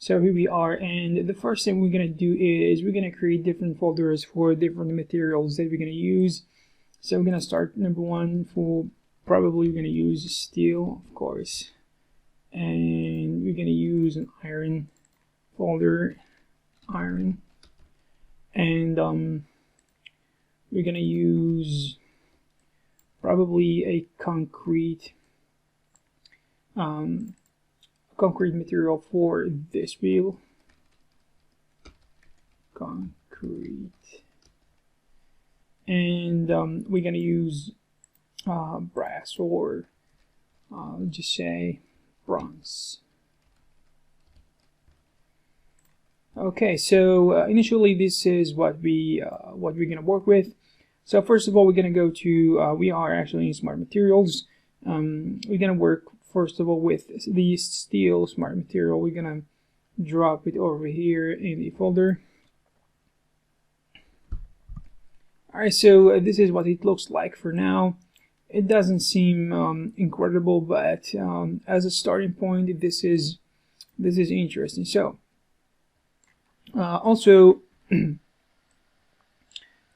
So here we are, and the first thing we're going to do is we're going to create different folders for different materials that we're going to use. So we're going to start number one for probably we're going to use steel, of course, and we're going to use an iron folder, iron, and we're going to use probably a concrete material for this wheel. Concrete. And we're going to use brass, or just say bronze. Okay, so initially this is what we're going to work with. So first of all, we're going to go to we are actually in Smart Materials. We're going to work first of all with the steel Smart Material. We're going to drop it over here in the folder. Alright, so this is what it looks like for now. It doesn't seem incredible, but as a starting point, this is interesting. So also we're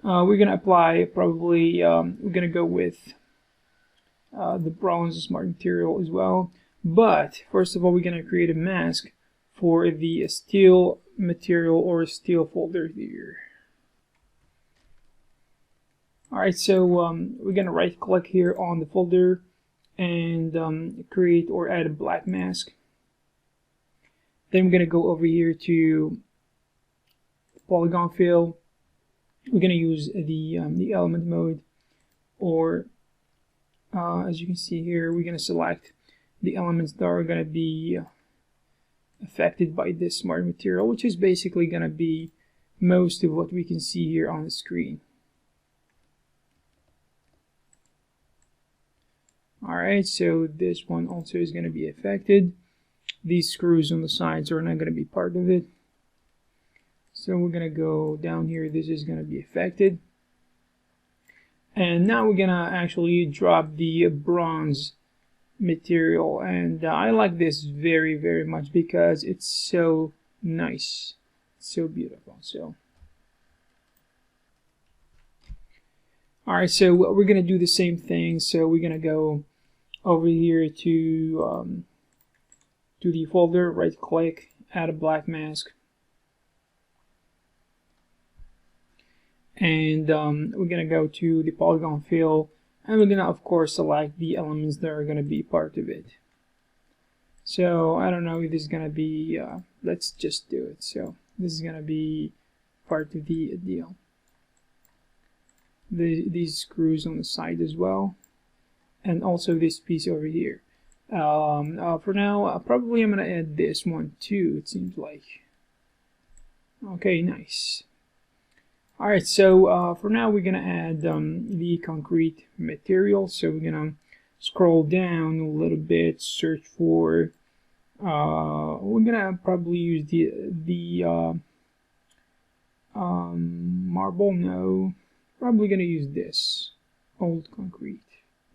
going to apply probably we're going to go with the bronze Smart Material as well. But first of all, we're going to create a mask for the steel material or steel folder here. Alright, so we're going to right click here on the folder and create or add a black mask. Then we're going to go over here to polygon fill. We're going to use the element mode, or as you can see here, we're going to select the elements that are going to be affected by this Smart Material, which is basically going to be most of what we can see here on the screen. Alright, so this one also is going to be affected. These screws on the sides are not going to be part of it. So we're going to go down here. This is going to be affected. And now we're going to actually drop the bronze material. And I like this very, very much because it's so nice. It's so beautiful. So, alright, so we're going to do the same thing. So we're going to go over here to the folder, right click, add a black mask. And we're going to go to the polygon fill, and we're going to of course select the elements that are going to be part of it. So I don't know if this is going to be, let's just do it. So this is going to be part of the deal. These screws on the side as well, and also this piece over here. For now, probably I'm going to add this one too, it seems like. Okay, nice. Alright, so for now we're going to add the concrete material. So we're going to scroll down a little bit, search for, we're going to probably use the marble, no, probably going to use this, old concrete.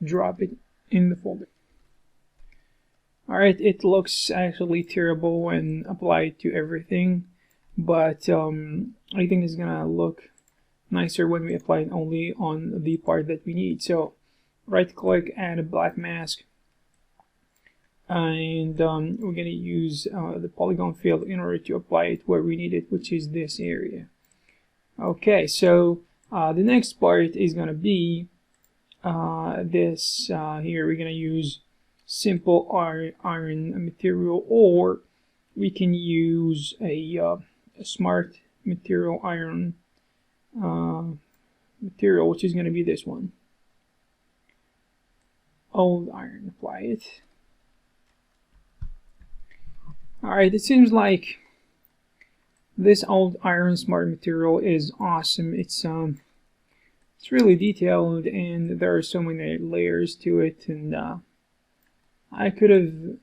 Drop it in the folder. Alright, it looks actually terrible when applied to everything, but I think it's going to look nicer when we apply it only on the part that we need. So right click, add a black mask, and we're going to use the polygon fill in order to apply it where we need it, which is this area. Okay, so the next part is going to be this here. We're going to use simple iron material, or we can use a Smart Material iron material, which is going to be this one, old iron. Apply it. Alright, it seems like this old iron Smart Material is awesome. It's really detailed, and there are so many layers to it, and I can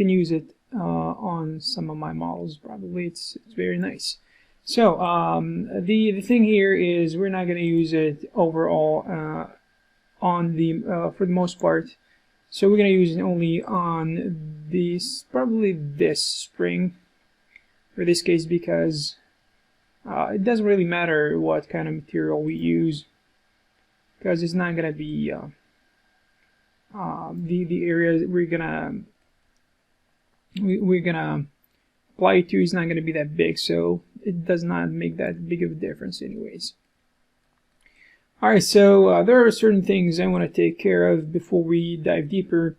use it on some of my models. Probably it's very nice. So the thing here is we're not going to use it overall on the for the most part. So we're going to use it only on this, probably this spring. for this case, because it doesn't really matter what kind of material we use, because it's not gonna be the area we're gonna apply it to is not gonna be that big, so it does not make that big of a difference anyways. Alright, so there are certain things I want to take care of before we dive deeper,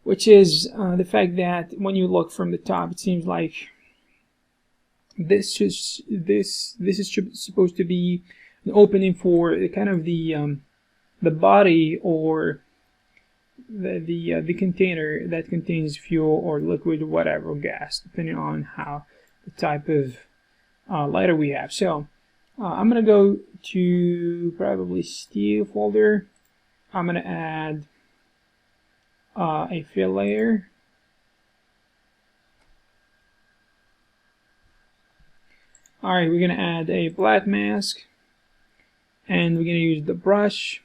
which is the fact that when you look from the top, it seems like this is supposed to be an opening for kind of the body or the container that contains fuel or liquid or whatever, or gas, depending on how the type of lighter we have. So I'm gonna go to probably steel folder. I'm gonna add a fill layer. Alright, we're gonna add a black mask, and we're gonna use the brush.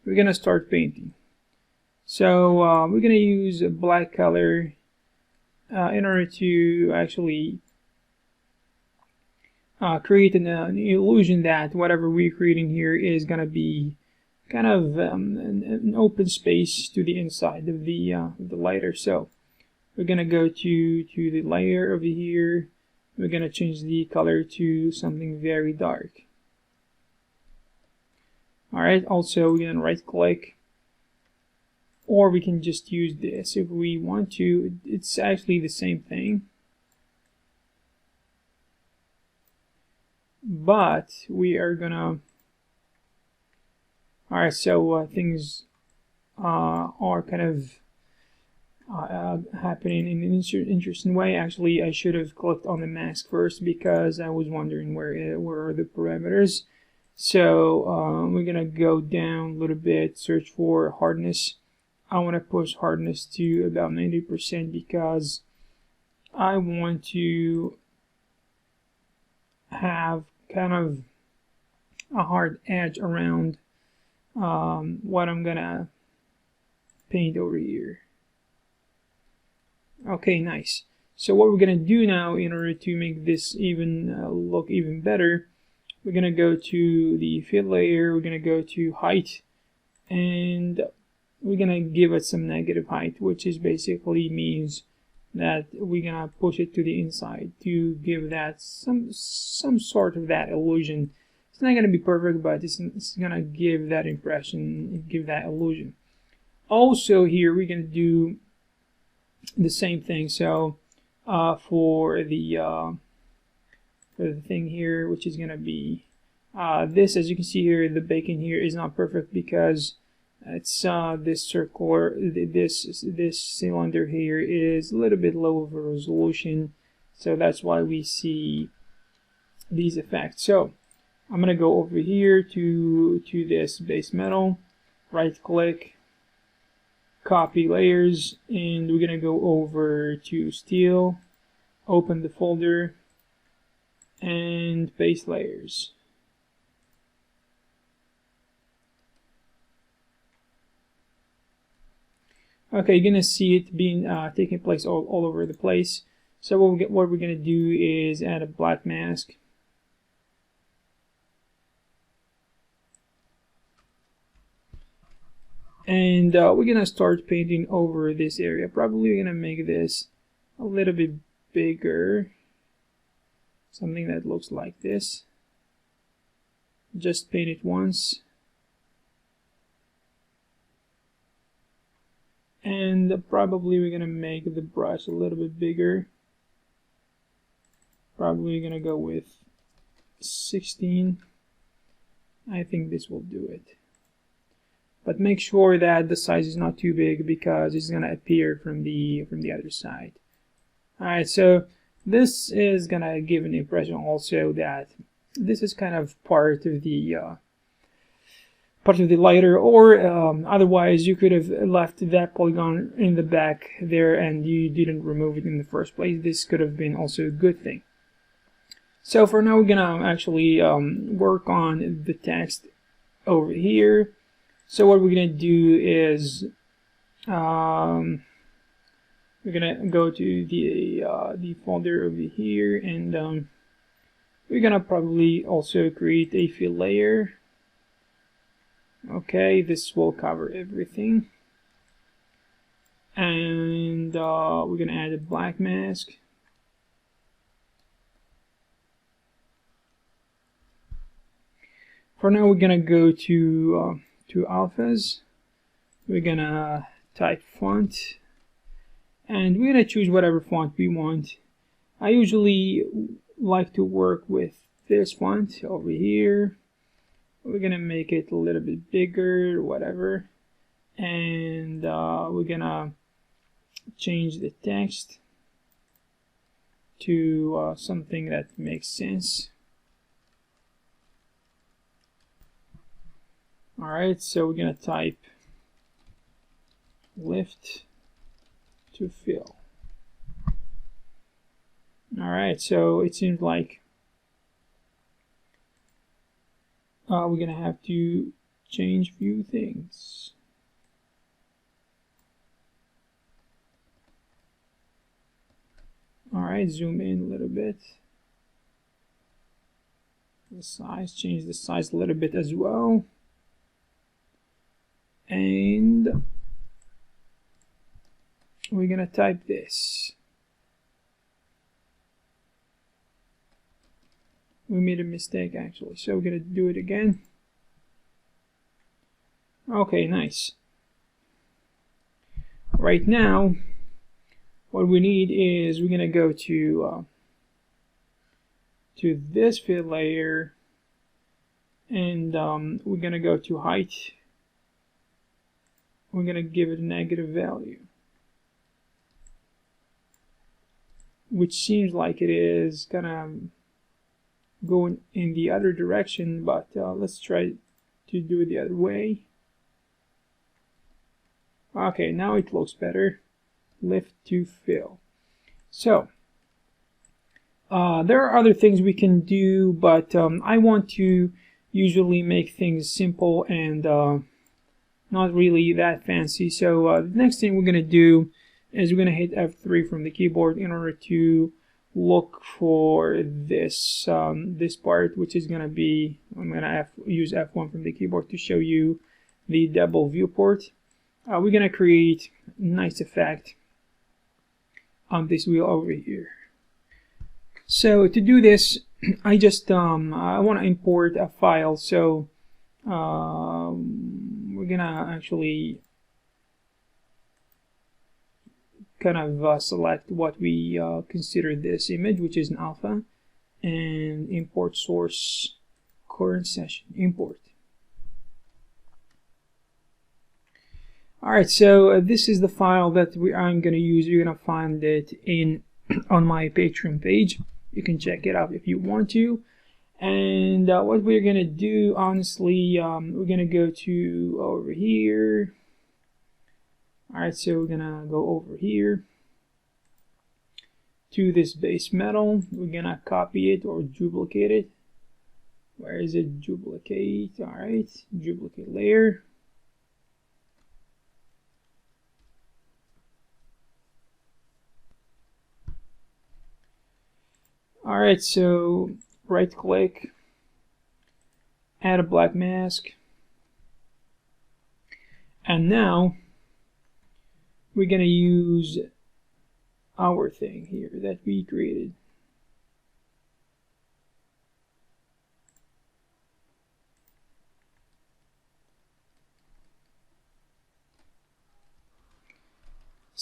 We're gonna start painting. So we're gonna use a black color in order to actually create an illusion that whatever we're creating here is gonna be kind of an open space to the inside of the lighter. So we're gonna go to the layer over here. We're gonna change the color to something very dark. Alright, also we're gonna right click, or we can just use this if we want to. It's actually the same thing, but we are gonna... Alright, so things are kind of happening in an interesting way. Actually, I should have clicked on the mask first because I was wondering where are the parameters. So we're gonna go down a little bit, search for hardness. I want to push hardness to about 90% because I want to have kind of a hard edge around what I'm gonna paint over here. Okay, nice. So what we're gonna do now, in order to make this even look even better, we're gonna go to the fill layer, we're gonna go to height, and we're gonna give it some negative height, which is basically means that we're gonna push it to the inside to give that some sort of that illusion. It's not gonna be perfect, but it's gonna give that impression, give that illusion. Also here we're gonna do the same thing. So for the thing here, which is gonna be this, as you can see here, the bacon here is not perfect because it's this circular, this cylinder here is a little bit low of a resolution, so that's why we see these effects. So I'm gonna go over here to this base metal, right click, copy layers, and we're gonna go over to steel, open the folder, and paste layers. Okay, you're gonna see it being taking place all over the place. So what we're gonna do is add a black mask. And we're gonna start painting over this area. Probably we're gonna make this a little bit bigger, something that looks like this. Just paint it once, and probably we're gonna make the brush a little bit bigger. Probably gonna go with 16. I think this will do it. But make sure that the size is not too big because it's gonna appear from the other side. Alright, so this is gonna give an impression also that this is kind of part of the lighter, or otherwise you could have left that polygon in the back there and you didn't remove it in the first place. This could have been also a good thing. So for now we're gonna actually work on the text over here. So what we're gonna do is we're gonna go to the folder over here, and we're gonna probably also create a fill layer. Okay, this will cover everything, and we're gonna add a black mask. For now, we're gonna go to alphas. We're gonna type font, and we're gonna choose whatever font we want. I usually like to work with this font over here. We're gonna make it a little bit bigger, whatever, and we're gonna change the text to something that makes sense. Alright, so we're gonna type lift to fill. Alright, so it seems like we're gonna have to change a few things. Alright, zoom in a little bit. The size, change the size a little bit as well. And we're gonna type this. We made a mistake actually, so we're gonna do it again. Okay, nice. Right now, what we need is we're gonna go to this fill layer, and we're gonna go to height. We're gonna give it a negative value, which seems like it is gonna go in the other direction, but let's try to do it the other way. Okay, now it looks better. Lift to fill. So there are other things we can do, but I want to usually make things simple and not really that fancy. So the next thing we're going to do is we're going to hit F3 from the keyboard in order to look for this this part, which is going to be, I'm going to use F1 from the keyboard to show you the double viewport. We're going to create a nice effect on this wheel over here. So to do this, I just I want to import a file. So we're gonna actually kind of select what we consider this image, which is an alpha, and import source current session import. Alright, so this is the file that I'm going to use. You're going to find it on my Patreon page. You can check it out if you want to. And what we're going to do, honestly, we're going to go to over here. Alright, so we're going to go over here to this base metal. We're going to copy it or duplicate it. Where is it? Duplicate. Alright, duplicate layer. Alright, so right click, add a black mask, and now we're going to use our thing here that we created.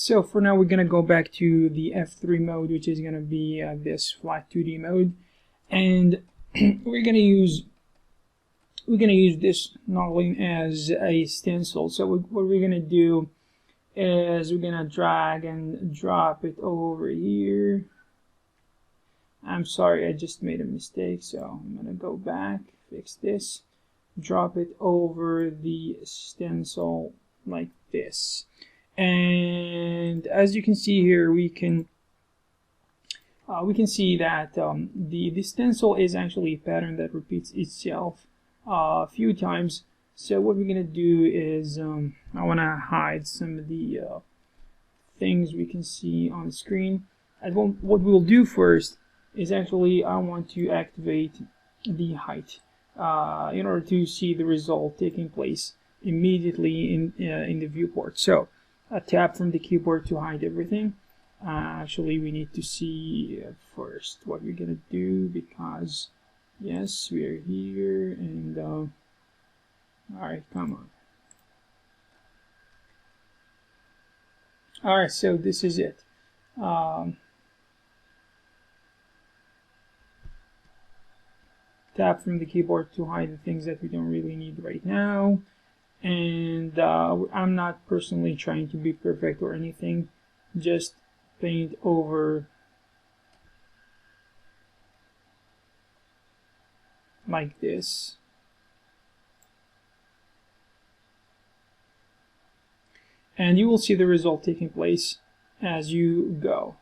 So for now, we're going to go back to the F3 mode, which is going to be this flat 2D mode, and we're going to use this knolling as a stencil. So what we're going to do is we're going to drag and drop it over here. I'm sorry, I just made a mistake, so I'm going to go back, fix this, drop it over the stencil like this. And as you can see here, we can see that the stencil is actually a pattern that repeats itself a few times. So what we're gonna do is I want to hide some of the things we can see on the screen. And what we'll do first is actually I want to activate the height in order to see the result taking place immediately in the viewport. So tap from the keyboard to hide everything. Actually, we need to see first what we're gonna do, because yes, we are here, and all right, come on. All right, so this is it. Tap from the keyboard to hide the things that we don't really need right now. And I'm not personally trying to be perfect or anything, just paint over like this. And you will see the result taking place as you go.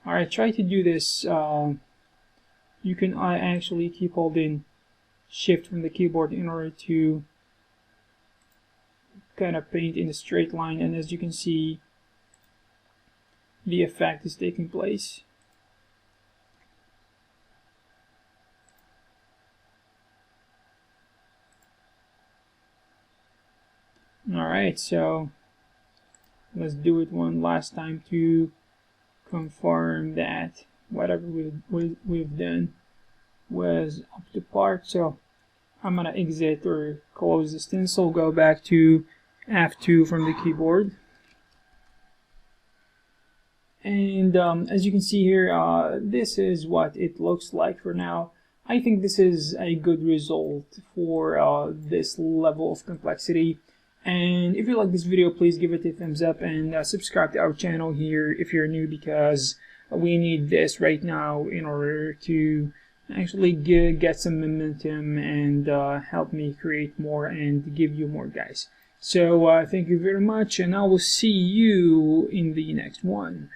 Alright, try to do this. You can actually keep holding Shift from the keyboard in order to kind of paint in a straight line, and as you can see, the effect is taking place. Alright, so let's do it one last time to confirm that whatever we've done was up to par. So I'm gonna exit or close the stencil, go back to F2 from the keyboard, and as you can see here, this is what it looks like for now. I think this is a good result for this level of complexity. And if you like this video, please give it a thumbs up, and subscribe to our channel here if you're new, because we need this right now in order to actually get some momentum and help me create more and give you more, guys. So thank you very much, and I will see you in the next one.